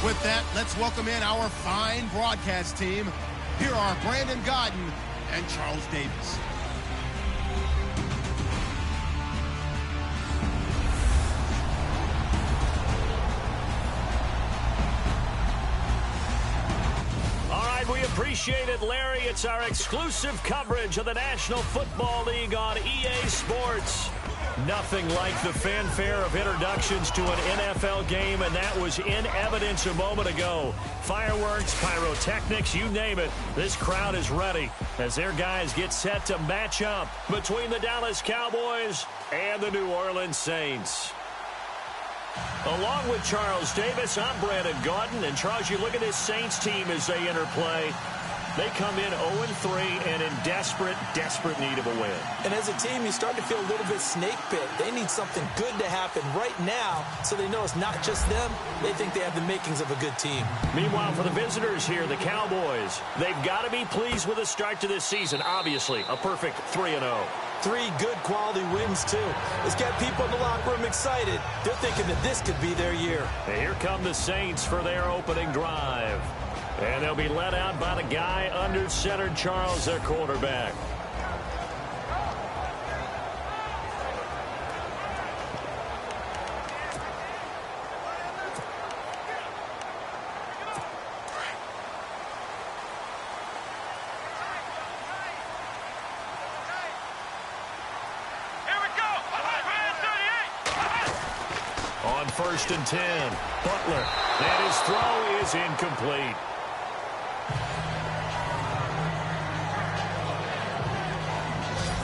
With that, let's welcome in our fine broadcast team. Here are Brandon Godden and Charles Davis. All right, we appreciate it, Larry. It's our exclusive coverage of the National Football League on EA Sports. Nothing like the fanfare of introductions to an NFL game, and that was in evidence a moment ago. Fireworks, pyrotechnics, you name it. This crowd is ready as their guys get set to match up between the Dallas Cowboys and the New Orleans Saints. Along with Charles Davis, I'm Brandon Godden. And, Charles, you look at this Saints team as they enter play. They come in 0-3 and in desperate need of a win. And as a team, you start to feel a little bit snake bit. They need something good to happen right now so they know it's not just them. They think they have the makings of a good team. Meanwhile, for the visitors here, the Cowboys, they've got to be pleased with the start to this season. Obviously, a perfect 3-0. 3 good quality wins, too. It's got people in the locker room excited. They're thinking that this could be their year. And here come the Saints for their opening drive. And they'll be led out by the guy under center, Charles, their quarterback. On 1st and 10, Butler, and his throw is incomplete.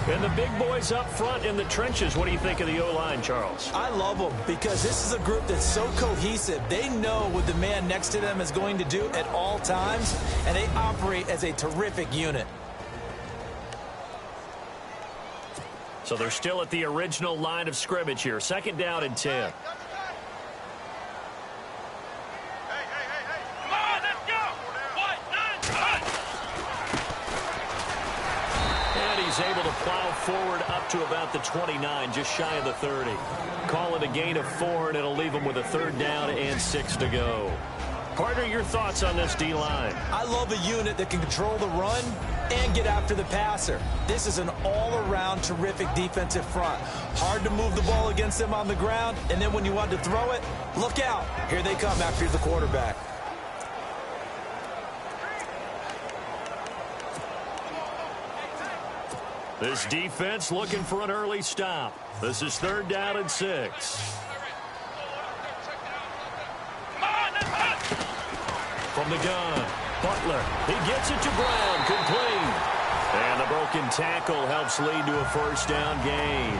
And the big boys up front in the trenches. What do you think of the O-line, Charles? I love them because this is a group that's so cohesive. They know what the man next to them is going to do at all times, and they operate as a terrific unit. So they're still at the original line of scrimmage here. 2nd down and 10. He's able to plow forward up to about the 29, just shy of the 30. Call it a gain of 4, and it'll leave him with a 3rd down and 6 to go. Partner, your thoughts on this D-line? I love a unit that can control the run and get after the passer. This is an all-around terrific defensive front. Hard to move the ball against them on the ground, and then when you want to throw it, look out. Here they come after the quarterback. This defense looking for an early stop. This is 3rd down and 6. From the gun, Butler. He gets it to Brown, complete. And the broken tackle helps lead to a 1st down gain.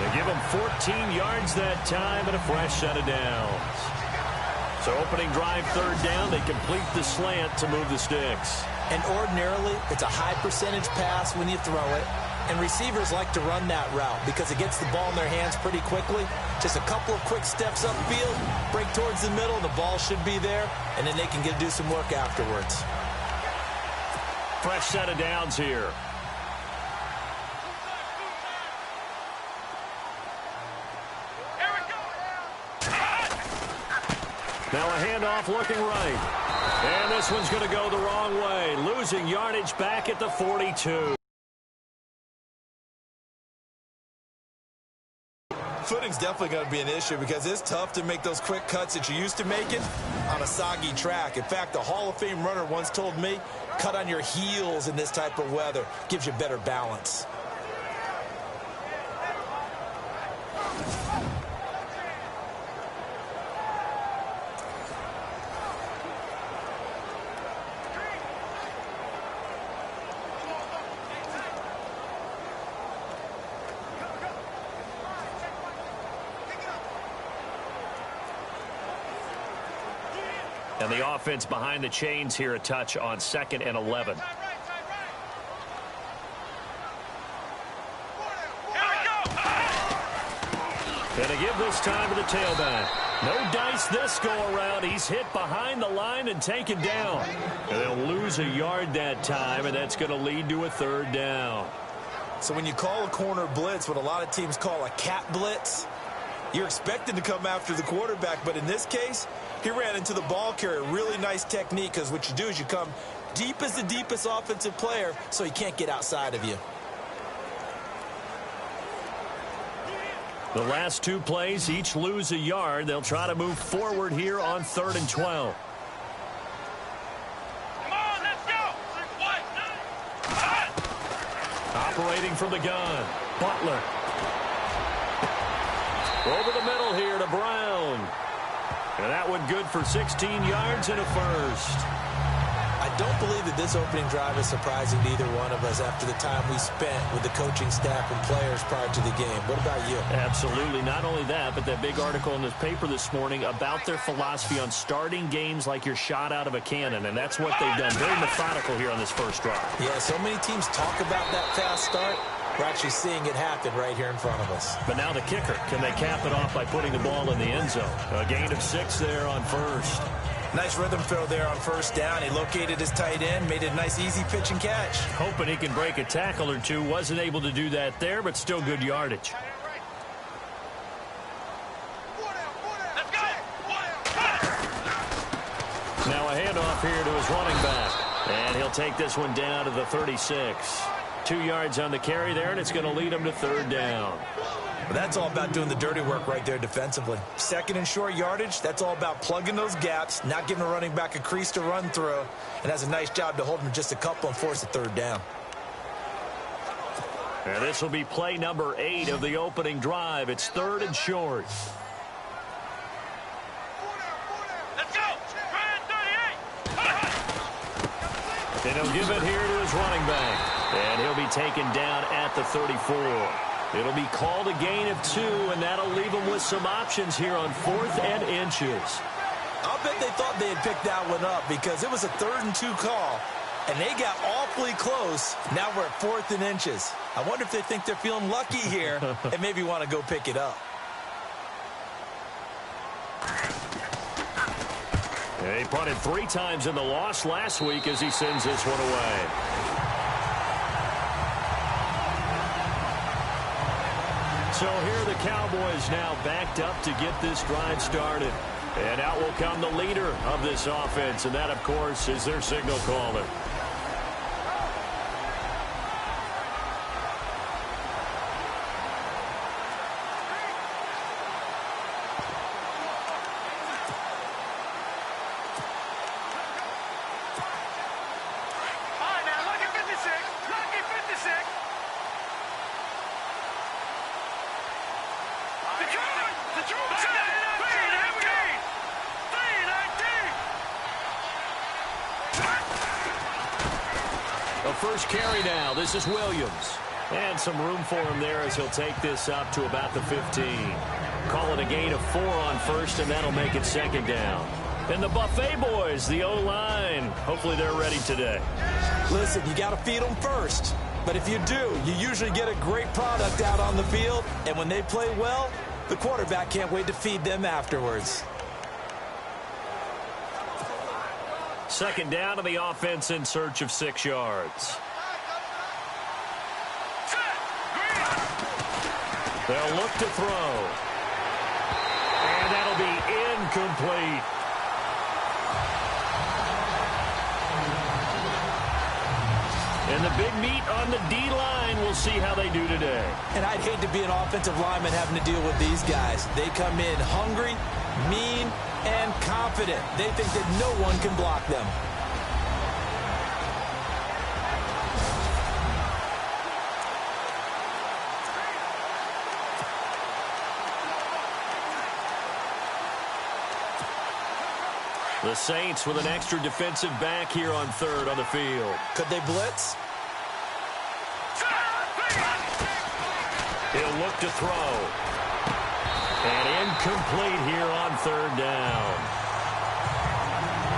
They give him 14 yards that time and a fresh set of downs. So opening drive 3rd down, they complete the slant to move the sticks. And ordinarily, it's a high percentage pass when you throw it. And receivers like to run that route because it gets the ball in their hands pretty quickly. Just a couple of quick steps upfield, break towards the middle, the ball should be there, and then they can do some work afterwards. Fresh set of downs here. Now a handoff looking right. And this one's going to go the wrong way. Losing yardage back at the 42. Footing's definitely going to be an issue because it's tough to make those quick cuts that you're used to making on a soggy track. In fact, a Hall of Fame runner once told me, cut on your heels in this type of weather. Gives you better balance. And the offense behind the chains here a touch on 2nd and 11. Gonna give this time to the tailback. No dice this go around. He's hit behind the line and taken down. And they'll lose a yard that time, and that's going to lead to a 3rd down. So when you call a corner blitz, what a lot of teams call a cat blitz, you're expected to come after the quarterback. But in this case, He ran into the ball carrier. Really nice technique, because what you do is you come deep as the deepest offensive player so he can't get outside of you. The last two plays each lose a yard. They'll try to move forward here on 3rd and 12. Come on, let's go. Operating from the gun, Butler. Over the middle here to Brown. And that one good for 16 yards and a first. I don't believe that this opening drive is surprising to either one of us after the time we spent with the coaching staff and players prior to the game. What about you? Absolutely. Not only that, but that big article in this paper this morning about their philosophy on starting games like you're shot out of a cannon, and that's what they've done. Very methodical here on this first drive. Yeah, so many teams talk about that fast start. We're actually seeing it happen right here in front of us. But now the kicker. Can they cap it off by putting the ball in the end zone? A gain of 6 there on first. Nice rhythm throw there on first down. He located his tight end, made a nice easy pitch and catch. Hoping he can break a tackle or two. Wasn't able to do that there, but still good yardage. Now a handoff here to his running back. And he'll take this one down to the 36. 2 yards on the carry there, and it's going to lead him to 3rd down. Well, that's all about doing the dirty work right there defensively. 2nd and short yardage, that's all about plugging those gaps, not giving a running back a crease to run through, and has a nice job to hold him just a couple and force a 3rd down. And this will be play number 8 of the opening drive. It's 3rd and short. Let's go. 38. And he'll give it here to his running back. And he'll be taken down at the 34. It'll be called a gain of 2, and that'll leave him with some options here on 4th and inches. I'll bet they thought they had picked that one up because it was a 3rd and 2 call, and they got awfully close. Now we're at 4th and inches. I wonder if they think they're feeling lucky here and maybe want to go pick it up. He punted 3 times in the loss last week as he sends this one away. So here are the Cowboys now backed up to get this drive started. And out will come the leader of this offense, and that, of course, is their signal caller. First carry now. This is Williams. And some room for him there as he'll take this up to about the 15. Call it a gain of 4 on first, and that'll make it 2nd down. And the Buffet boys, the O-line, hopefully they're ready today. Listen, you got to feed them first. But if you do, you usually get a great product out on the field. And when they play well, the quarterback can't wait to feed them afterwards. 2nd down to the offense in search of 6 yards. They'll look to throw. And that'll be incomplete. And the big meat on the D-line, we'll see how they do today. And I'd hate to be an offensive lineman having to deal with these guys. They come in hungry, mean, and confident. They think that no one can block them. The Saints with an extra defensive back here on 3rd on the field. Could they blitz? He'll look to throw. And incomplete here on 3rd down.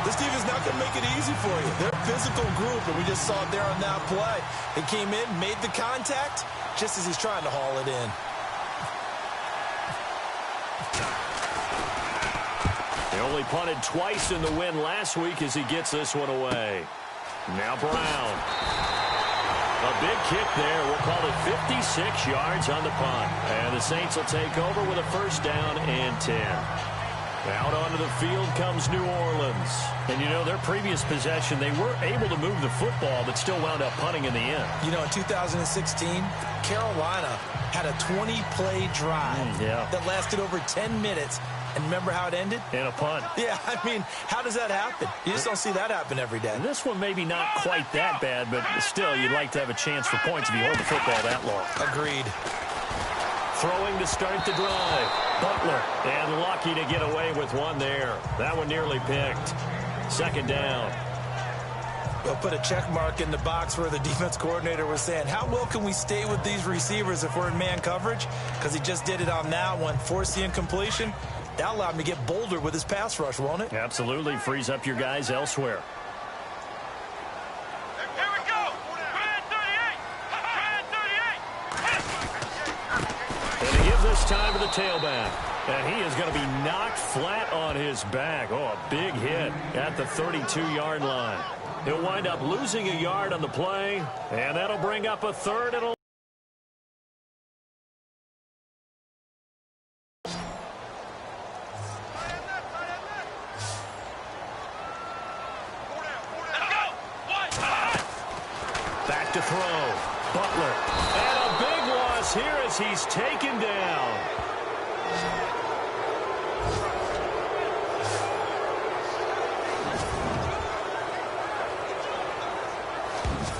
This team is not going to make it easy for you. They're a physical group, and we just saw it there on that play. They came in, made the contact, just as he's trying to haul it in. They only punted twice in the win last week as he gets this one away. Now Brown. A big kick there. We'll call it 56 yards on the punt. And the Saints will take over with a 1st down and 10. Out onto the field comes New Orleans. And, you know, their previous possession, they were able to move the football, but still wound up punting in the end. You know, in 2016, Carolina had a 20-play drive that lasted over 10 minutes. And remember how it ended? In a punt. Yeah, I mean, how does that happen? You just don't see that happen every day. And this one maybe not quite that bad, but still, you'd like to have a chance for points if you hold the football that long. Agreed. Throwing to start the drive. Butler, and lucky to get away with one there. That one nearly picked. Second down. We'll put a check mark in the box where the defense coordinator was saying, how well can we stay with these receivers if we're in man coverage? Because he just did it on that one. Forced the incompletion. That allowed him to get bolder with his pass rush, won't it? Absolutely. Frees up your guys elsewhere. Here we go. Brand 38. And they give this time to the tailback. And he is going to be knocked flat on his back. Oh, a big hit at the 32-yard line. He'll wind up losing a yard on the play, and that'll bring up a third and a back to throw. Butler. And a big loss here as he's taken down.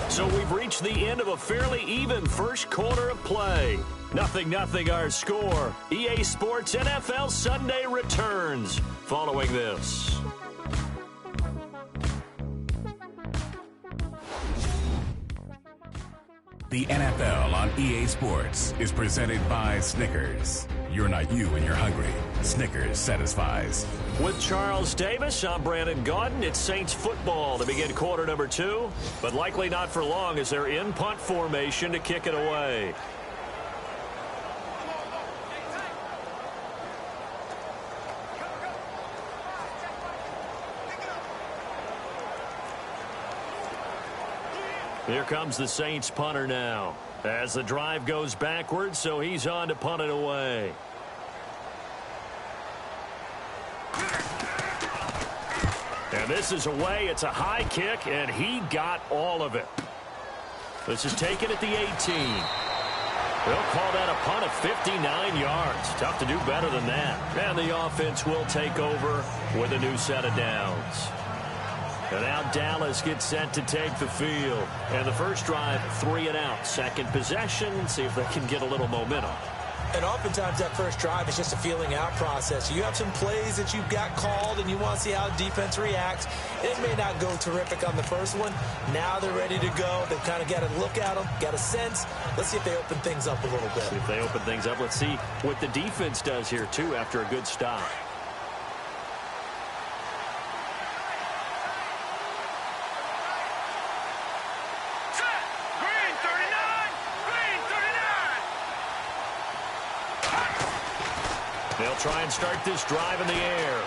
So we've reached the end of a fairly even first quarter of play. 0-0 our score. EA Sports NFL Sunday returns following this. The NFL on EA Sports is presented by Snickers. You're not you when you're hungry. Snickers satisfies. With Charles Davis, I'm Brandon Gaudin. It's Saints football to begin quarter number 2, but likely not for long as they're in punt formation to kick it away. Here comes the Saints punter now as the drive goes backwards, so he's on to punt it away. And this is away. It's a high kick, and he got all of it. This is taken at the 18. They'll call that a punt of 59 yards. Tough to do better than that. And the offense will take over with a new set of downs. And now Dallas gets set to take the field. And the first drive, 3 and out. Second possession, see if they can get a little momentum. And oftentimes that first drive is just a feeling out process. You have some plays that you've got called and you want to see how the defense reacts. It may not go terrific on the first one. Now they're ready to go. They've kind of got to look at them, got a sense. Let's see if they open things up a little bit. See if they open things up. Let's see what the defense does here, too, after a good stop. They'll try and start this drive in the air.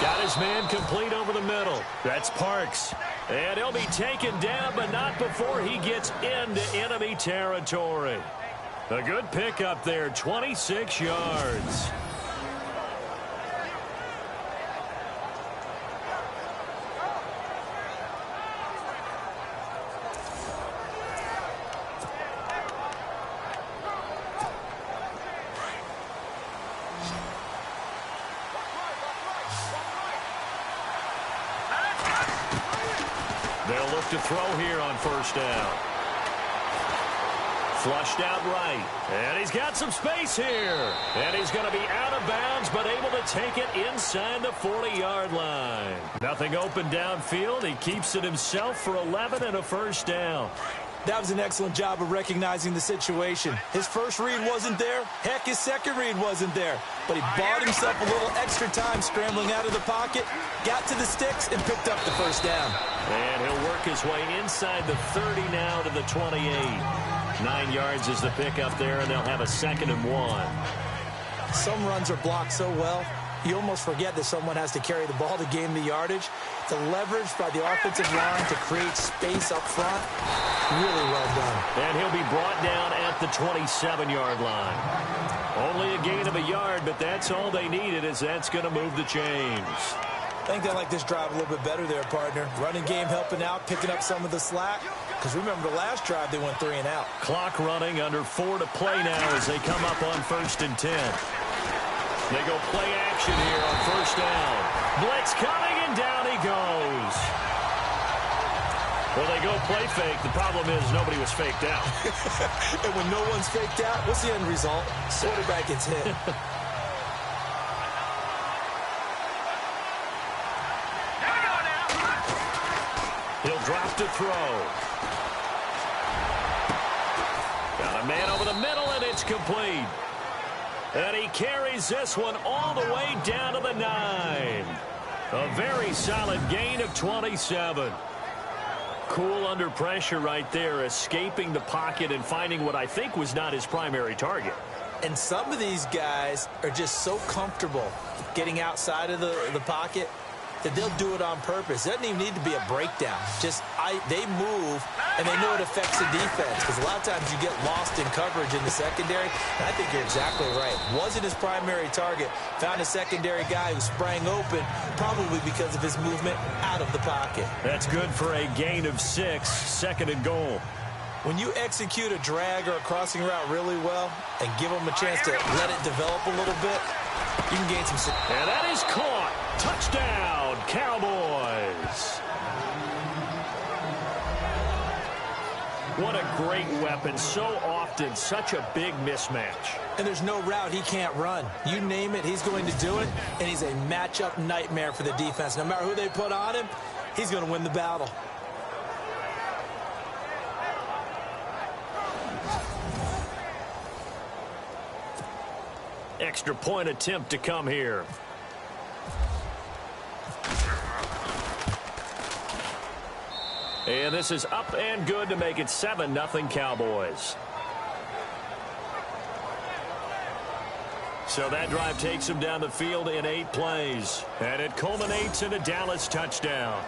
Got his man complete over the middle. That's Parks. And he'll be taken down, but not before he gets into enemy territory. A good pickup there, 26 yards. They'll look to throw here on first down. Flushed out right. And he's got some space here. And he's going to be out of bounds, but able to take it inside the 40-yard line. Nothing open downfield. He keeps it himself for 11 and a first down. That was an excellent job of recognizing the situation. His first read wasn't there. Heck, his second read wasn't there. But he bought himself a little extra time scrambling out of the pocket, got to the sticks, and picked up the first down. And he'll work his way inside the 30 now to the 28. 9 yards is the pickup there, and they'll have a 2nd and 1. Some runs are blocked so well, you almost forget that someone has to carry the ball to gain the yardage. The leverage by the offensive line to create space up front, really well done. And he'll be brought down at the 27-yard line. Only a a gain of a yard, but that's all they needed, as that's going to move the chains. I think they like this drive a little bit better there, partner. Running game helping out, picking up some of the slack. Because remember the last drive, they went 3 and out. Clock running, under 4 to play now as they come up on 1st and 10. They go play action here on 1st down. Blitz coming, and down he goes. Well, they go play fake. The problem is nobody was faked out. And when no one's faked out, what's the end result? Quarterback gets hit. He'll drop to throw. Got a man over the middle, and it's complete. And he carries this one all the way down to the 9. A very solid gain of 27. Cool under pressure right there, escaping the pocket and finding what I think was not his primary target. And some of these guys are just so comfortable getting outside of the pocket that they'll do it on purpose. It doesn't even need to be a breakdown. Just they move, and they know it affects the defense, because a lot of times you get lost in coverage in the secondary. And I think you're exactly right. Wasn't his primary target. Found a secondary guy who sprang open, probably because of his movement out of the pocket. That's good for a gain of 6, 2nd and goal. When you execute a drag or a crossing route really well and give them a chance to let it develop a little bit, you can gain some... And that is caught. Touchdown, Cowboys. What a great weapon. So often, such a big mismatch. And there's no route he can't run. You name it, he's going to do it. And he's a matchup nightmare for the defense. No matter who they put on him, he's going to win the battle. Extra point attempt to come here. And this is up and good to make it 7-0 Cowboys. So that drive takes them down the field in 8 plays. And it culminates in a Dallas touchdown.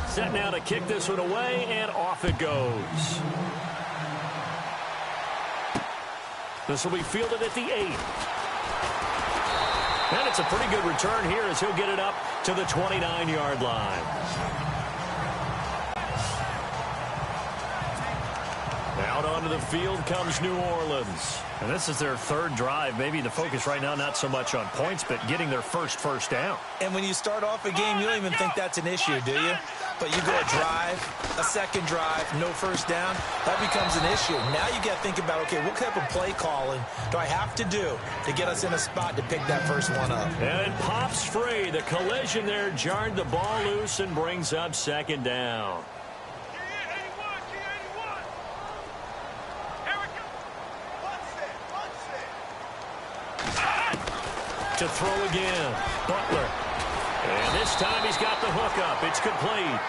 Set now to kick this one away, and off it goes. This will be fielded at the 8. And it's a pretty good return here as he'll get it up to the 29-yard line. Out onto the field comes New Orleans. And this is their 3rd drive. Maybe the focus right now not so much on points, but getting their first down. And when you start off a game, you don't even think that's an issue, do you? But you go a drive, a 2nd drive, no first down, that becomes an issue. Now you got to think about, okay, what type of play calling do I have to do to get us in a spot to pick that first one up? And it pops free. The collision there jarred the ball loose and brings up 2nd down. To throw again, Butler. And this time he's got the hook up. It's complete.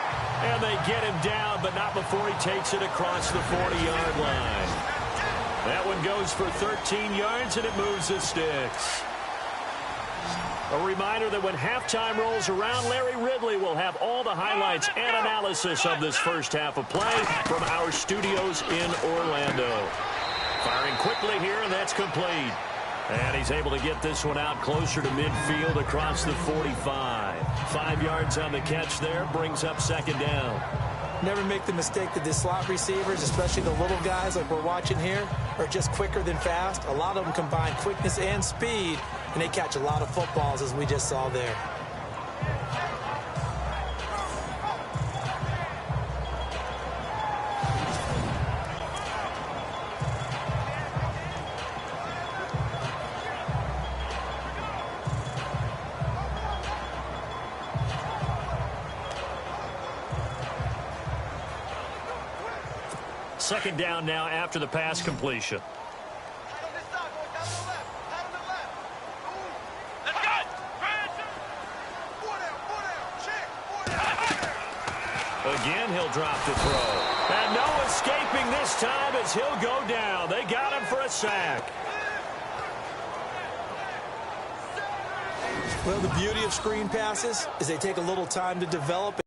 And they get him down, but not before he takes it across the 40-yard line. That one goes for 13 yards, and it moves the sticks. A reminder that when halftime rolls around, Larry Ridley will have all the highlights and analysis of this first half of play from our studios in Orlando. Firing quickly here, and that's complete. And he's able to get this one out closer to midfield across the 45. 5 yards on the catch there, brings up 2nd down. Never make the mistake that the slot receivers, especially the little guys like we're watching here, are just quicker than fast. A lot of them combine quickness and speed, and they catch a lot of footballs, as we just saw there. Second down now after the pass completion. Again, he'll drop the throw. And no escaping this time as he'll go down. They got him for a sack. Well, the beauty of screen passes is they take a little time to develop.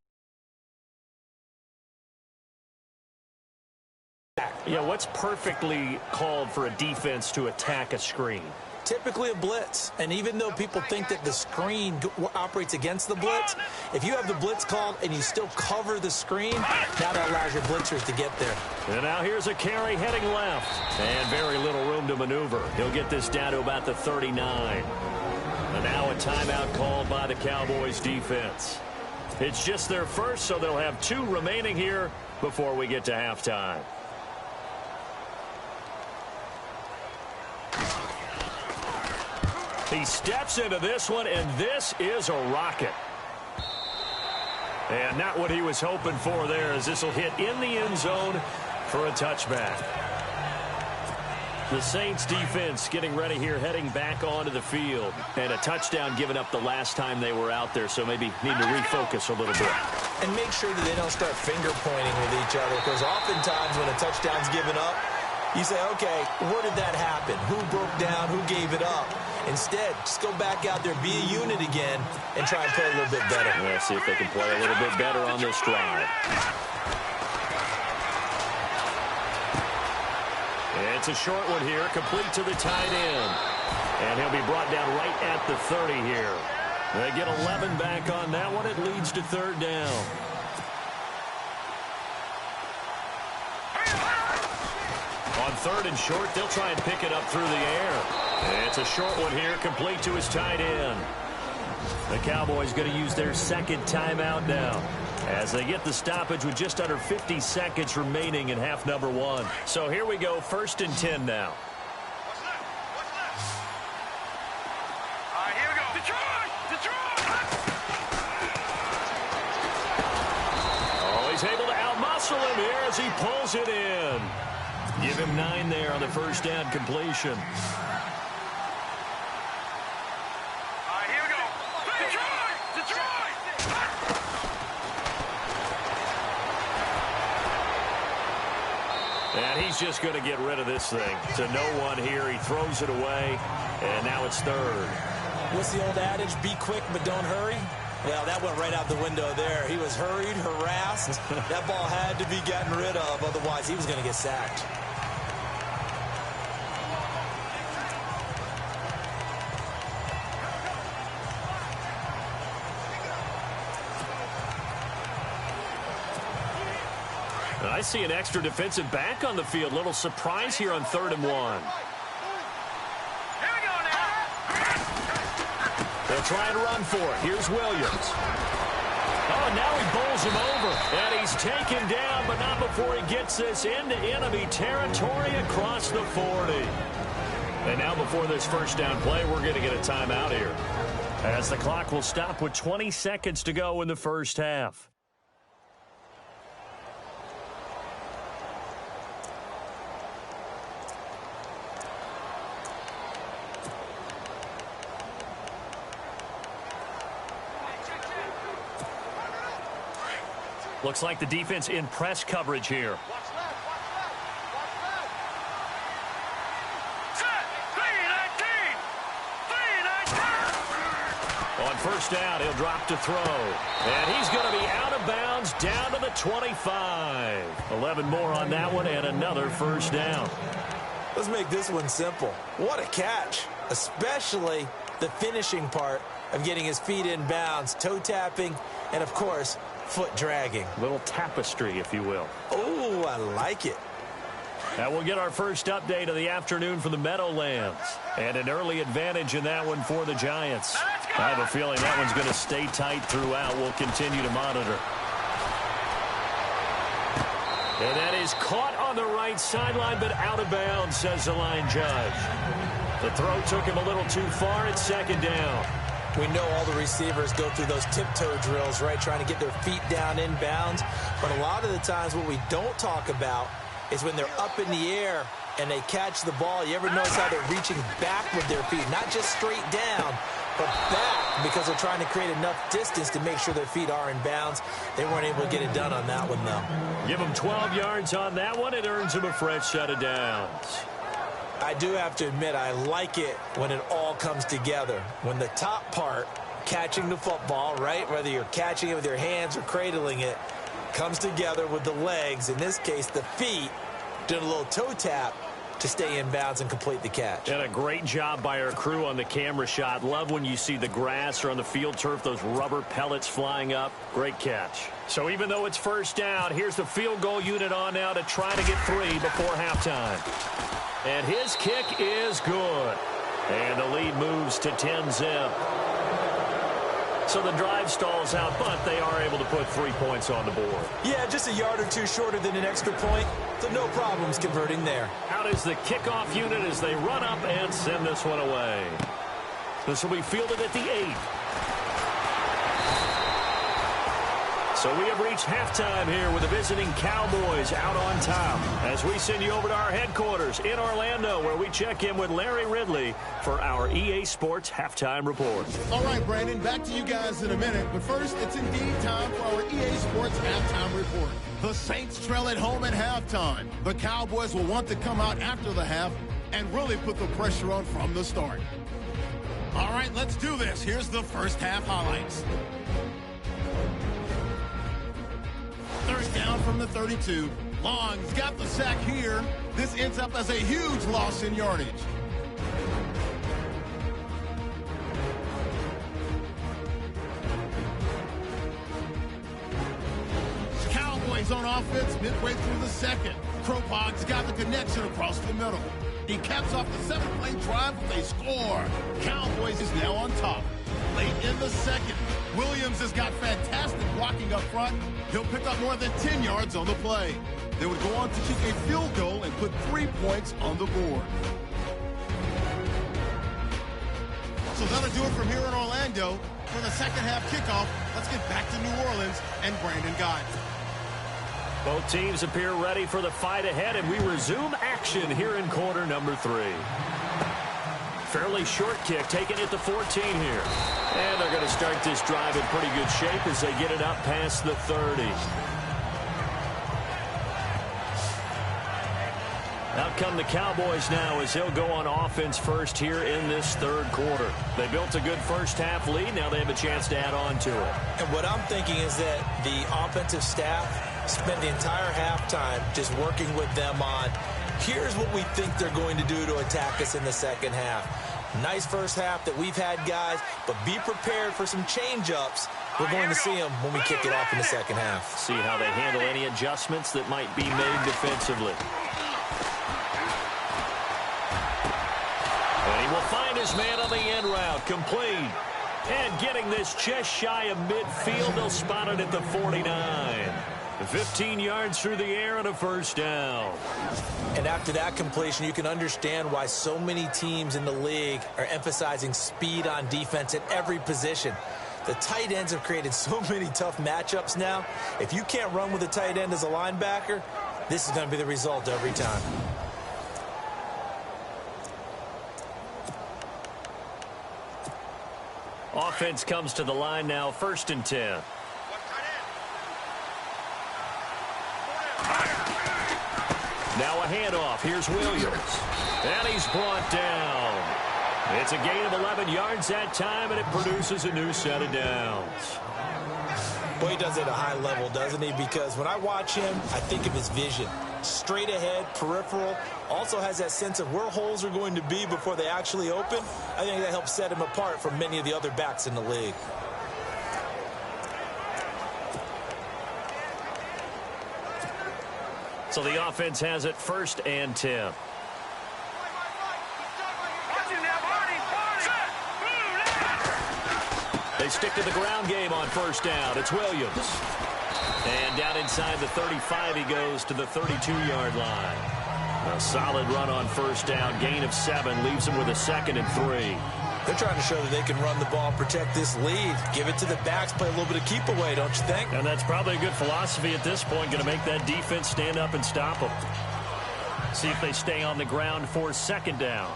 Yeah, what's perfectly called for a defense to attack a screen? Typically a blitz, and even though people think that the screen operates against the blitz, if you have the blitz called and you still cover the screen, now that allows your blitzers to get there. And now here's a carry heading left, and very little room to maneuver. He'll get this down to about the 39. And now a timeout called by the Cowboys defense. It's just their first, so they'll have 2 remaining here before we get to halftime. He steps into this one, and this is a rocket. And not what he was hoping for there, as this will hit in the end zone for a touchback. The Saints defense getting ready here, heading back onto the field. And a touchdown given up the last time they were out there, so maybe need to refocus a little bit. And make sure that they don't start finger pointing with each other, because oftentimes when a touchdown's given up, you say, okay, where did that happen? Who broke down? Who gave it up? Instead, just go back out there, be a unit again, and try and play a little bit better. Yeah, see if they can play a little bit better on this drive. It's a short one here, complete to the tight end. And he'll be brought down right at the 30 here. They get 11 back on that one. It leads to 3rd down. On 3rd and short, they'll try and pick it up through the air. It's a short one here, complete to his tight end. The Cowboys going to use their 2nd timeout now, as they get the stoppage with just under 50 seconds remaining in half number 1. So here we go, 1st and 10 now. All right, here we go. Detroit! Oh, he's able to outmuscle him here as he pulls it in. Give him 9 there on the 1st down completion. And he's just going to get rid of this thing. To no one here. He throws it away, and now it's 3rd. What's the old adage? Be quick, but don't hurry. Well, that went right out the window there. He was hurried, harassed. That ball had to be gotten rid of. Otherwise, he was going to get sacked. I see an extra defensive back on the field. Little surprise here on 3rd and 1. Here we go now. They'll try and run for it. Here's Williams. Oh, and now he bowls him over. And he's taken down, but not before he gets this into enemy territory across the 40. And now before this 1st down play, we're going to get a timeout here, as the clock will stop with 20 seconds to go in the 1st half. Looks like the defense in press coverage here. On 1st down, he'll drop to throw. And he's going to be out of bounds down to the 25. 11 more on that one, and another 1st down. Let's make this one simple. What a catch, especially the finishing part of getting his feet in bounds, toe tapping, and, of course, foot dragging. Little tapestry, if you will. Oh, I like it. And we'll get our first update of the afternoon from the Meadowlands. And an early advantage in that one for the Giants. I have a feeling that one's going to stay tight throughout. We'll continue to monitor. And that is caught on the right sideline, but out of bounds, says the line judge. The throw took him a little too far. It's 2nd down. We know all the receivers go through those tiptoe drills, right, trying to get their feet down in bounds. But a lot of the times what we don't talk about is when they're up in the air and they catch the ball. You ever notice how they're reaching back with their feet, not just straight down, but back, because they're trying to create enough distance to make sure their feet are in bounds. They weren't able to get it done on that one, though. Give them 12 yards on that one. It earns them a fresh set of downs. I do have to admit, I like it when it all comes together. When the top part, catching the football, right, whether you're catching it with your hands or cradling it, comes together with the legs, in this case the feet, doing a little toe tap to stay in bounds and complete the catch. And a great job by our crew on the camera shot. Love when you see the grass or on the field turf, those rubber pellets flying up. Great catch. So even though it's first down, here's the field goal unit on now to try to get 3 before halftime. And his kick is good. And the lead moves to 10-zip. So the drive stalls out, but they are able to put 3 points on the board. Yeah, just a yard or two shorter than an extra point, so no problems converting there. Out is the kickoff unit as they run up and send this one away. This will be fielded at the 8. So we have reached halftime here with the visiting Cowboys out on top as we send you over to our headquarters in Orlando where we check in with Larry Ridley for our EA Sports Halftime Report. All right, Brandon, back to you guys in a minute. But first, it's indeed time for our EA Sports Halftime Report. The Saints trail at home at halftime. The Cowboys will want to come out after the half and really put the pressure on from the start. All right, let's do this. Here's the first half highlights. First down from the 32. Long's got the sack here. This ends up as a huge loss in yardage. Cowboys on offense midway through the second. Kropog's got the connection across the middle. He caps off the 7-play drive with a score. Cowboys is now on top. Late in the second, Williams has got fantastic blocking up front. He'll pick up more than 10 yards on the play. They would go on to kick a field goal and put 3 points on the board. So that'll do it from here in Orlando. For the second half kickoff, let's get back to New Orleans and Brandon Gott. Both teams appear ready for the fight ahead, and we resume action here in quarter number 3. Fairly short kick, taking it to 14 here. And they're going to start this drive in pretty good shape as they get it up past the 30. Out come the Cowboys now as they'll go on offense first here in this third quarter. They built a good first half lead. Now they have a chance to add on to it. And what I'm thinking is that the offensive staff spent the entire halftime just working with them on, here's what we think they're going to do to attack us in the second half. Nice first half that we've had, guys, but be prepared for some change-ups. We're going to see them when we kick it off in the second half. See how they handle any adjustments that might be made defensively. And he will find his man on the end route, complete. And getting this just shy of midfield, they'll spot it at the 49. 15 yards through the air and a first down. And after that completion, you can understand why so many teams in the league are emphasizing speed on defense at every position. The tight ends have created so many tough matchups now. If you can't run with a tight end as a linebacker, this is going to be the result every time. Offense comes to the line now, 1st and 10. Now a handoff. Here's Williams. And he's brought down. It's a gain of 11 yards that time, and it produces a new set of downs. Boy, he does it at a high level, doesn't he? Because when I watch him, I think of his vision. Straight ahead, peripheral. Also has that sense of where holes are going to be before they actually open. I think that helps set him apart from many of the other backs in the league. So the offense has it 1st and 10. They stick to the ground game on 1st down. It's Williams. And down inside the 35, he goes to the 32-yard line. A solid run on 1st down. Gain of 7 leaves him with a 2nd and 3. They're trying to show that they can run the ball, protect this lead, give it to the backs, play a little bit of keep away, don't you think? And that's probably a good philosophy at this point, going to make that defense stand up and stop them. See if they stay on the ground for 2nd down.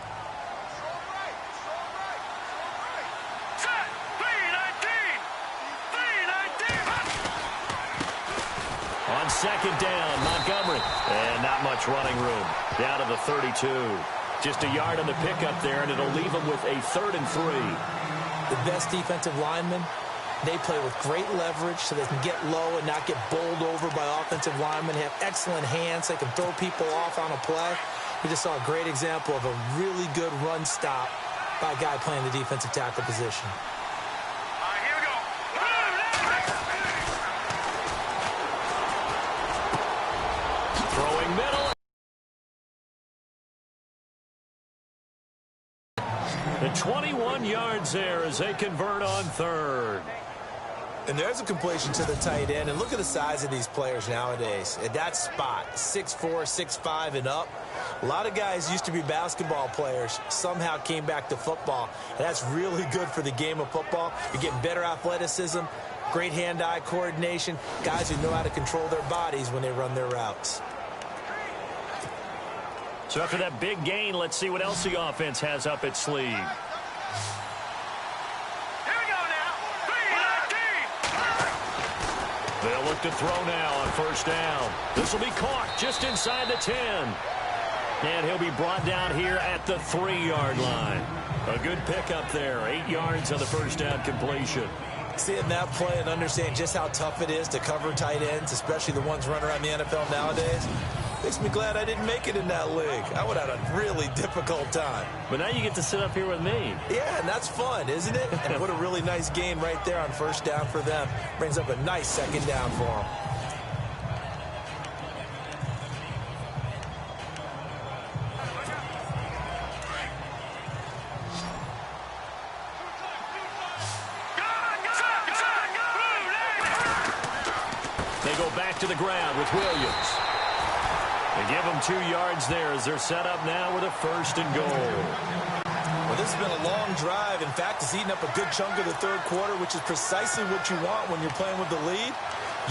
On 2nd down, Montgomery. And not much running room. Down to the 32. Just a yard on the pickup there, and it'll leave them with a 3rd and 3. The best defensive linemen They play with great leverage so they can get low and not get bowled over by offensive linemen. They have excellent hands. They can throw people off on a play. We just saw a great example of a really good run stop by a guy playing the defensive tackle position. All right, here we go. Throwing middle. The 21 yards there as they convert on third. And there's a completion to the tight end. And look at the size of these players nowadays. At that spot, 6'4", 6'5", and up. A lot of guys used to be basketball players, somehow came back to football. And that's really good for the game of football. You're getting better athleticism, great hand-eye coordination, guys who know how to control their bodies when they run their routes. So after that big gain, let's see what else the offense has up its sleeve. They'll look to throw now on first down. This will be caught just inside the 10. And he'll be brought down here at the 3-yard line. A good pickup there. 8 yards on the first down completion. Seeing that play and understand just how tough it is to cover tight ends, especially the ones running around the NFL nowadays, makes me glad I didn't make it in that league. I would have had a really difficult time. But now you get to sit up here with me. Yeah, and that's fun, isn't it? And what a really nice gain right there on first down for them. Brings up a nice second down for them. They go back to the ground with Williams. They give them 2 yards there as they're set up now with a 1st and goal. Well, this has been a long drive. In fact, it's eaten up a good chunk of the third quarter, which is precisely what you want when you're playing with the lead.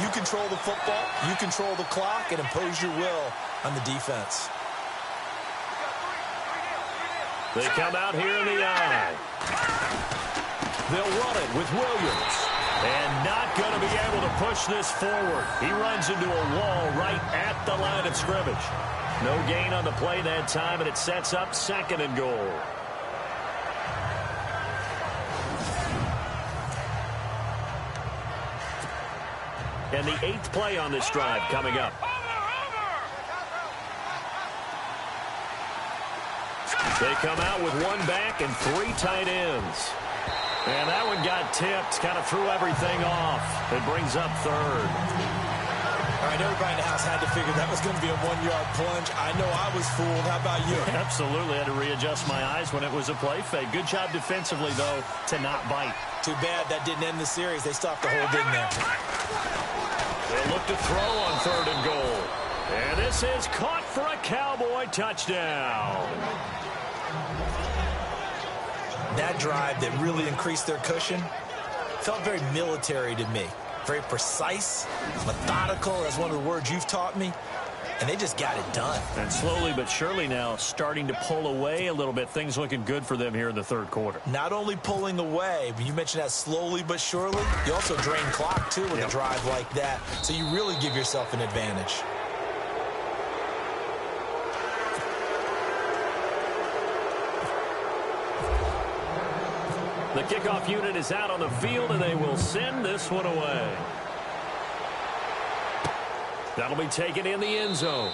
You control the football, you control the clock, and impose your will on the defense. They come out here in the eye. They'll run it with Williams. And not going to be able to push this forward. He runs into a wall right at the line of scrimmage. No gain on the play that time, and it sets up 2nd and goal. And the 8th play on this drive coming up. They come out with 1 back and 3 tight ends. And that one got tipped, kind of threw everything off. It brings up 3rd. All right, everybody in the house had to figure that was going to be a 1-yard plunge. I know I was fooled. How about you? Absolutely. I had to readjust my eyes when it was a play fake. Good job defensively, though, to not bite. Too bad that didn't end the series. They still have to hold in there. They'll look to throw on 3rd and goal. And this is caught for a Cowboy touchdown. That drive that really increased their cushion felt very military to me. Very precise, methodical, that's one of the words you've taught me. And they just got it done. And slowly but surely now starting to pull away a little bit. Things looking good for them here in the third quarter. Not only pulling away, but you mentioned that slowly but surely. You also drain clock, too, with a drive like that. So you really give yourself an advantage. The kickoff unit is out on the field, and they will send this one away. That'll be taken in the end zone.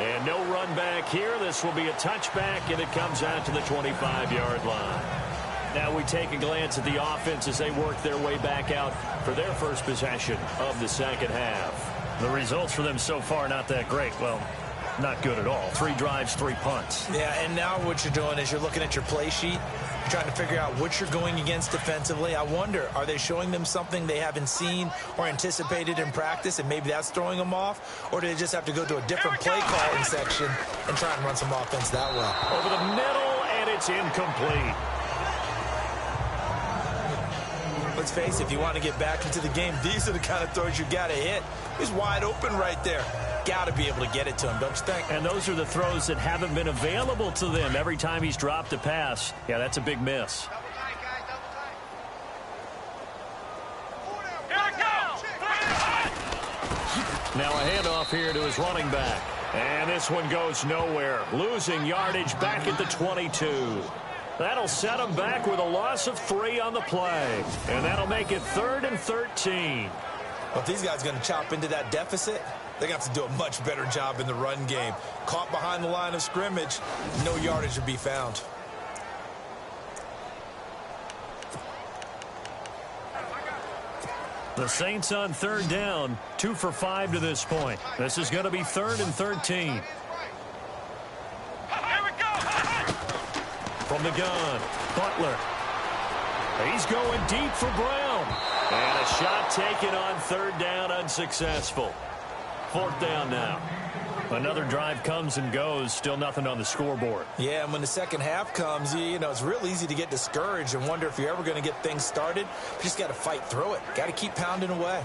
And no run back here. This will be a touchback, and it comes out to the 25-yard line. Now we take a glance at the offense as they work their way back out for their first possession of the second half. The results for them so far not that great. Well, not good at all. 3 drives, 3 punts. Yeah, and now what you're doing is you're looking at your play sheet. You're trying to figure out what you're going against defensively. I wonder, are they showing them something they haven't seen or anticipated in practice, and maybe that's throwing them off? Or do they just have to go to a different play calling section and try and run some offense that way? Over the middle, and it's incomplete. Let's face it, if you want to get back into the game, these are the kind of throws you got to hit. He's wide open right there. Got to be able to get it to him, don't you think? And those are the throws that haven't been available to them every time he's dropped a pass. Yeah, that's a big miss. Now a handoff here to his running back. And this one goes nowhere. Losing yardage back at the 22. That'll set them back with a loss of 3 on the play. And that'll make it 3rd and 13. Well, if these guys are going to chop into that deficit, they're going to have to do a much better job in the run game. Caught behind the line of scrimmage, no yardage to be found. The Saints on 3rd down, 2 for 5 to this point. This is going to be 3rd and 13. Here we go. From the gun, Butler. He's going deep for Brown. And a shot taken on 3rd down, unsuccessful. 4th down now. Another drive comes and goes, still nothing on the scoreboard. Yeah, and when the second half comes, you know, it's real easy to get discouraged and wonder if you're ever going to get things started. You just got to fight through it. Got to keep pounding away.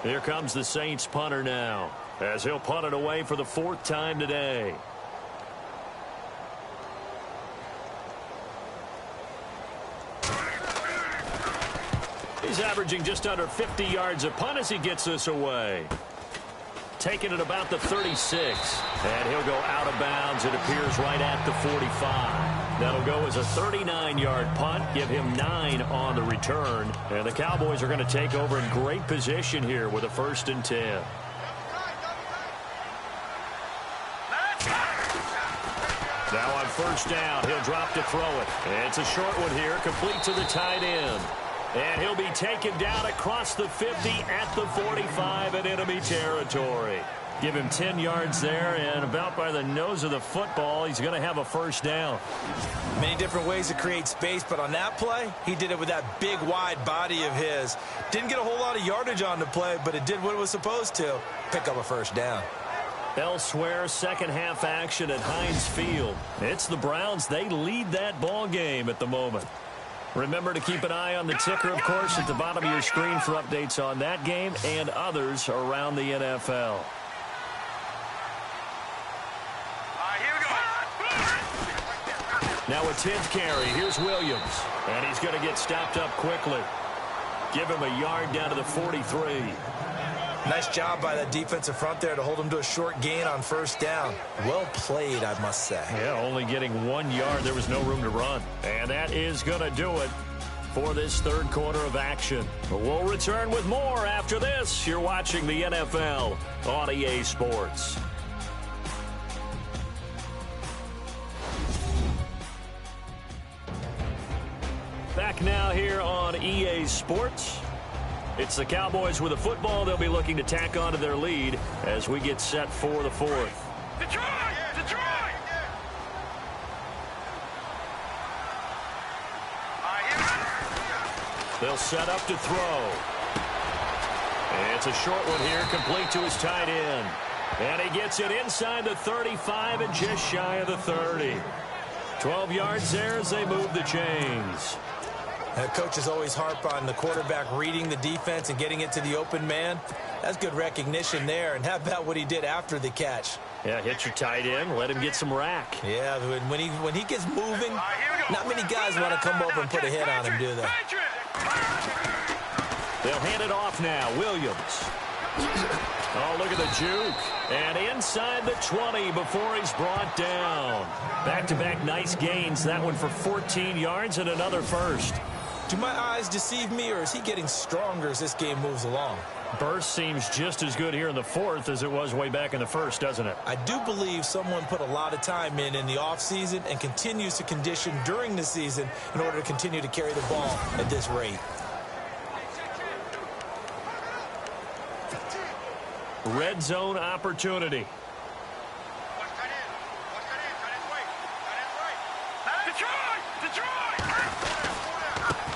Here comes the Saints punter now, as he'll punt it away for the 4th time today. He's averaging just under 50 yards a punt as he gets this away. Taking it about the 36. And he'll go out of bounds, it appears, right at the 45. That'll go as a 39-yard punt, give him 9 on the return. And the Cowboys are going to take over in great position here with a 1st and 10. Now on 1st down, he'll drop to throw it. It's a short one here, complete to the tight end. And he'll be taken down across the 50 at the 45 in enemy territory. Give him 10 yards there, and about by the nose of the football, he's going to have a 1st down. Many different ways to create space, but on that play, he did it with that big, wide body of his. Didn't get a whole lot of yardage on the play, but it did what it was supposed to. Pick up a 1st down. Elsewhere, second half action at Heinz Field. It's the Browns. They lead that ball game at the moment. Remember to keep an eye on the ticker, of course, at the bottom of your screen for updates on that game and others around the NFL. Now a 10th carry. Here's Williams. And he's going to get stopped up quickly. Give him a yard down to the 43. Nice job by that defensive front there to hold him to a short gain on 1st down. Well played, I must say. Yeah, only getting 1 yard. There was no room to run. And that is going to do it for this 3rd quarter of action. But we'll return with more after this. You're watching the NFL on EA Sports. Back now here on EA Sports. It's the Cowboys with a football. They'll be looking to tack on to their lead as we get set for the 4th. Detroit! Detroit! They'll set up to throw. It's a short one here, complete to his tight end. And he gets it inside the 35 and just shy of the 30. 12 yards there as they move the chains. Coaches always harp on the quarterback reading the defense and getting it to the open man. That's good recognition there. And how about what he did after the catch? Yeah, hit your tight end, let him get some rack. Yeah, when he gets moving, not many guys want to come over and put a hit on him, do they? They'll hand it off now. Williams. Oh, look at the juke. And inside the 20 before he's brought down. Back-to-back nice gains. That one for 14 yards and another 1st. Do my eyes deceive me, or is he getting stronger as this game moves along? Burst seems just as good here in the 4th as it was way back in the 1st, doesn't it? I do believe someone put a lot of time in the offseason and continues to condition during the season in order to continue to carry the ball at this rate. Red zone opportunity.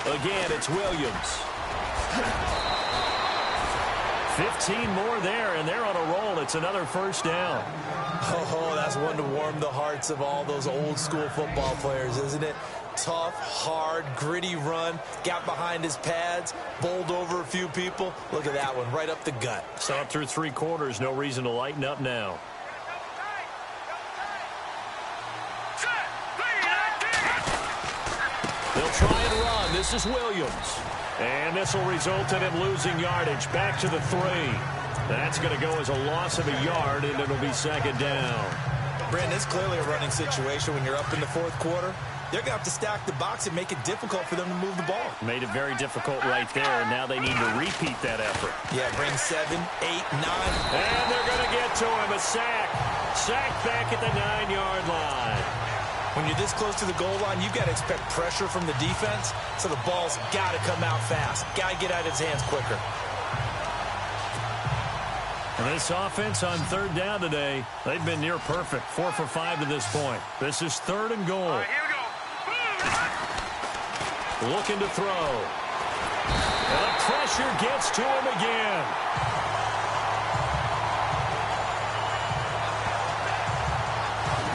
Again, it's Williams. 15 more there, and they're on a roll. It's another 1st down. Oh, that's one to warm the hearts of all those old-school football players, isn't it? Tough, hard, gritty run. Got behind his pads, bowled over a few people. Look at that one, right up the gut. Saw it through 3 quarters. No reason to lighten up now. They'll try and run. This is Williams. And this will result in him losing yardage. Back to the 3. That's going to go as a loss of a yard, and it'll be 2nd down. Brandon, it's clearly a running situation when you're up in the fourth quarter. They're going to have to stack the box and make it difficult for them to move the ball. Made it very difficult right there, and now they need to repeat that effort. Yeah, bring 7, 8, 9. And they're going to get to him. A sack. Sack back at the 9-yard line. When you're this close to the goal line, you've got to expect pressure from the defense, so the ball's got to come out fast. Got to get out of his hands quicker. This offense on third down today, they've been near perfect. 4 for 5 to this point. This is 3rd and goal. All right, here we go. Looking to throw. And the pressure gets to him again.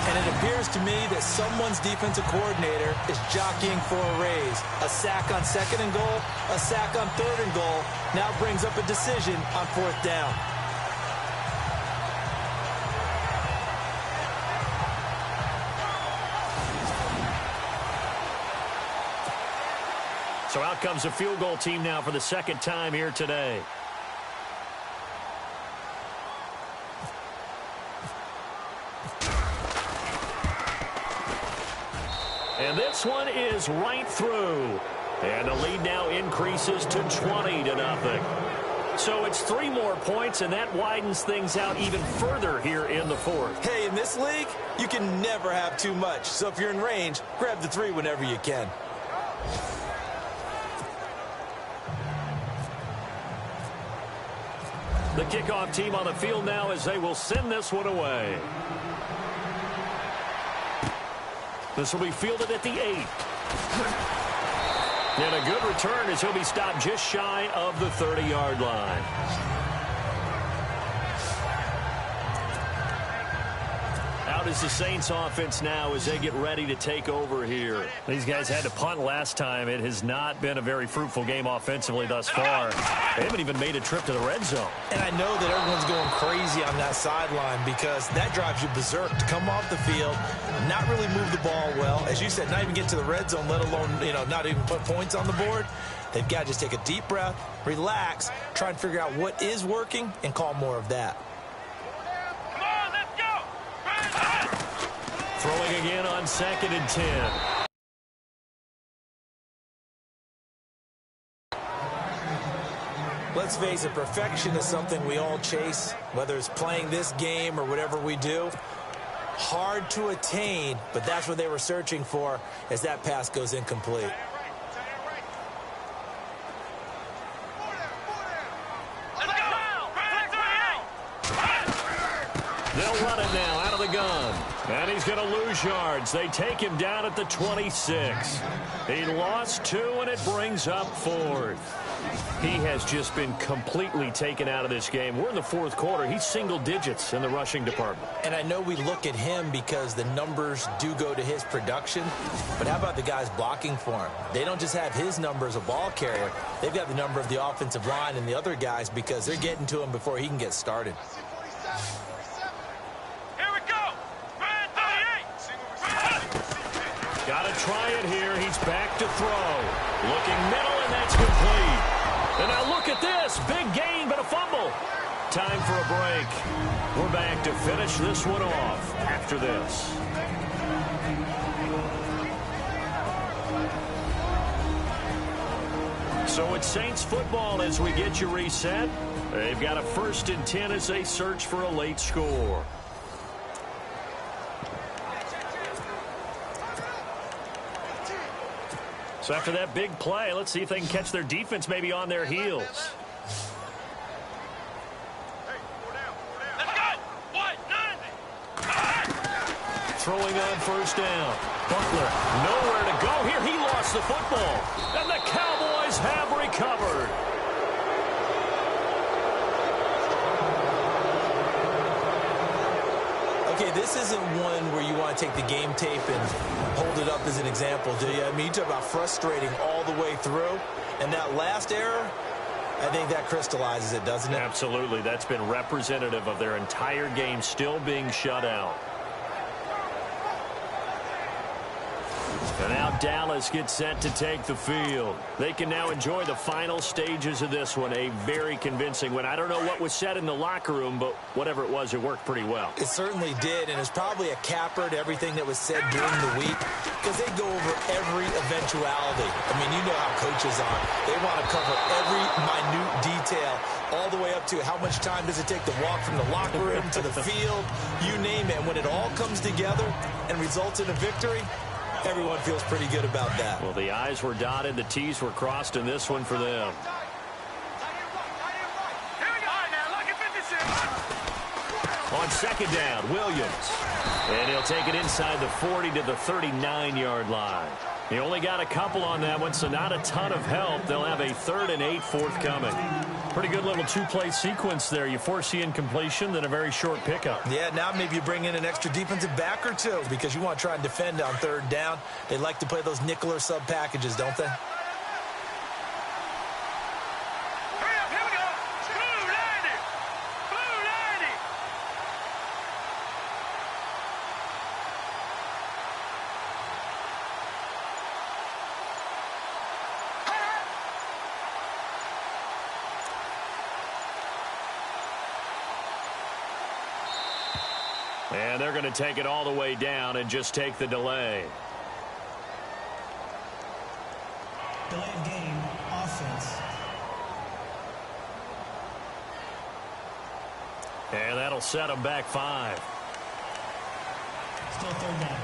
And it appears to me that someone's defensive coordinator is jockeying for a raise. A sack on 2nd and goal, a sack on 3rd and goal, now brings up a decision on 4th down. So out comes a field goal team now for the 2nd time here today. And this one is right through. And the lead now increases to 20-0. So it's 3 more points, and that widens things out even further here in the 4th. Hey, in this league, you can never have too much. So if you're in range, grab the 3 whenever you can. The kickoff team on the field now as they will send this one away. This will be fielded at the 8. And a good return as he'll be stopped just shy of the 30-yard line. Out is the Saints offense now as they get ready to take over here. These guys had to punt last time. It has not been a very fruitful game offensively thus far. They haven't even made a trip to the red zone. And I know that everyone's going crazy on that sideline because that drives you berserk to come off the field, not really move the ball well. As you said, not even get to the red zone, let alone, not even put points on the board. They've got to just take a deep breath, relax, try and figure out what is working, and call more of that. Throwing again on 2nd and 10. Let's face it, perfection is something we all chase, whether it's playing this game or whatever we do. Hard to attain, but that's what they were searching for as that pass goes incomplete. They'll run it now out of the gun. And he's going to lose yards. They take him down at the 26. He lost 2, and it brings up 4th. He has just been completely taken out of this game. We're in the 4th quarter. He's single digits in the rushing department. And I know we look at him because the numbers do go to his production. But how about the guys blocking for him? They don't just have his number as a ball carrier. They've got the number of the offensive line and the other guys because they're getting to him before he can get started. Got to try it here. He's back to throw. Looking middle, and that's complete. And now look at this. Big gain, but a fumble. Time for a break. We're back to finish this one off after this. So it's Saints football as we get you reset. They've got a 1st and 10 as they search for a late score. So after that big play, let's see if they can catch their defense maybe on their heels. Throwing on 1st down. Butler, nowhere to go here. He lost the football. And the Cowboys have recovered. Okay, this isn't one where you want to take the game tape and hold it up as an example, do you? I mean, you talk about frustrating all the way through. And that last error, I think that crystallizes it, doesn't it? Absolutely. That's been representative of their entire game still being shut out. And now Dallas gets set to take the field. They can now enjoy the final stages of this one. A very convincing win. I don't know what was said in the locker room, but whatever it was, it worked pretty well. It certainly did, and it's probably a capper to everything that was said during the week because they go over every eventuality. I mean, you know how coaches are. They want to cover every minute detail all the way up to how much time does it take to walk from the locker room to the field, you name it. And when it all comes together and results in a victory, everyone feels pretty good about that. Well, the I's were dotted, the T's were crossed in this one for them. On second down, Williams. And he'll take it inside the 40 to the 39-yard line. He only got a couple on that one, so not a ton of help. They'll have a 3rd and 8 forthcoming. Pretty good little two-play sequence there. You force the incompletion, then a very short pickup. Yeah, now maybe you bring in an extra defensive back or two because you want to try and defend on 3rd down. They like to play those nickel or sub packages, don't they? And they're going to take it all the way down and just take the delay. Delay of game, offense. And that'll set them back 5. Still 3rd down.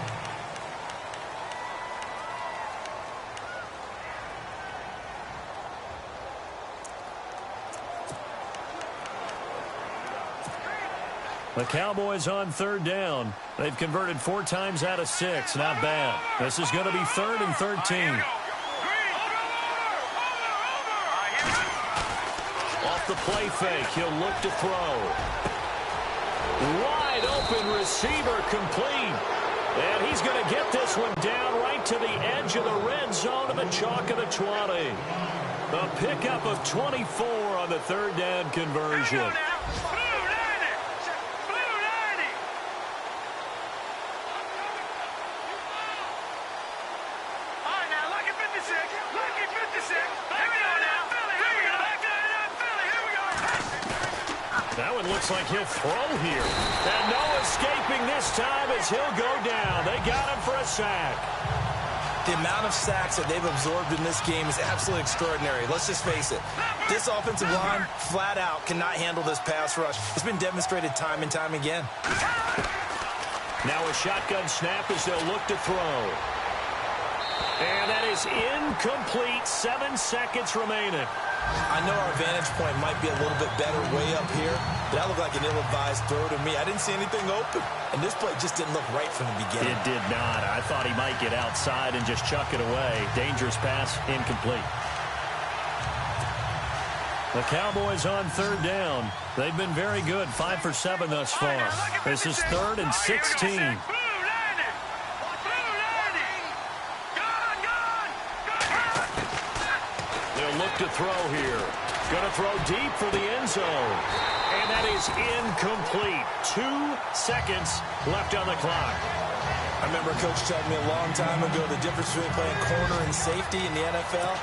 The Cowboys on 3rd down. They've converted 4 times out of 6. Not bad. This is going to be 3rd and 13. Off the play fake, he'll look to throw. Wide open receiver complete. And he's going to get this one down right to the edge of the red zone to the chalk of the 20. A pickup of 24 on the 3rd down conversion. That one looks like he'll throw here. And no escaping this time as he'll go down. They got him for a sack. The amount of sacks that they've absorbed in this game is absolutely extraordinary. Let's just face it. This offensive line, flat out, cannot handle this pass rush. It's been demonstrated time and time again. Now a shotgun snap as they'll look to throw. And that is incomplete. 7 seconds remaining. I know our vantage point might be a little bit better way up here, but that looked like an ill-advised throw to me. I didn't see anything open, and this play just didn't look right from the beginning. It did not. I thought he might get outside and just chuck it away. Dangerous pass, incomplete. The Cowboys on 3rd down. They've been very good, 5 for 7 thus far. This is 3rd and 16. Look to throw here. Going to throw deep for the end zone. And that is incomplete. 2 seconds left on the clock. I remember Coach telling me a long time ago the difference between playing corner and safety in the NFL.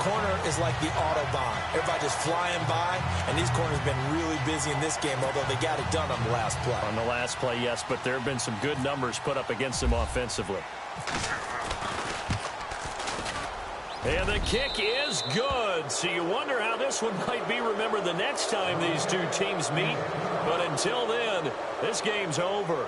Corner is like the Autobahn. Everybody just flying by, and these corners have been really busy in this game, although they got it done on the last play. On the last play, yes, but there have been some good numbers put up against them offensively. And the kick is good. So you wonder how this one might be remembered the next time these two teams meet. But until then, this game's over.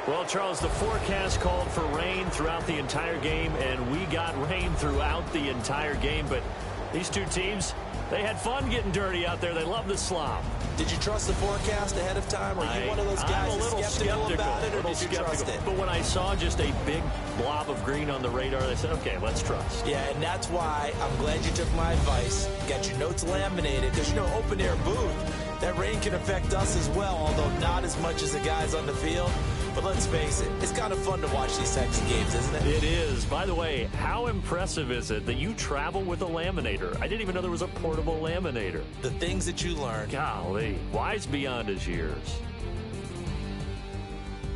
Well, Charles, the forecast called for rain throughout the entire game, and we got rain throughout the entire game. But these two teams, they had fun getting dirty out there. They love the slop. Did you trust the forecast ahead of time? Or are you one of those guys that's skeptical about it, or did you trust it? But when I saw just a big blob of green on the radar, I said, okay, let's trust. Yeah, and that's why I'm glad you took my advice. Got your notes laminated, because, you know, open-air booth, that rain can affect us as well, although not as much as the guys on the field. But let's face it, it's kind of fun to watch these types of games, isn't it? It is. By the way, how impressive is it that you travel with a laminator? I didn't even know there was a portable laminator. The things that you learn. Golly, wise beyond his years.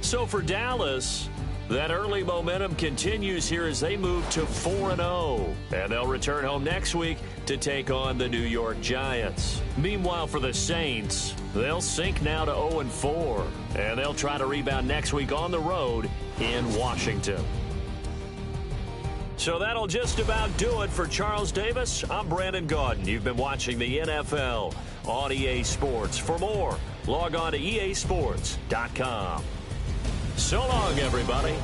So for Dallas, That early momentum continues here as they move to 4-0. And they'll return home next week to take on the New York Giants. Meanwhile, for the Saints, they'll sink now to 0-4. And they'll try to rebound next week on the road in Washington. So that'll just about do it for Charles Davis. I'm Brandon Gaudin. You've been watching the NFL on EA Sports. For more, log on to easports.com. So long, everybody.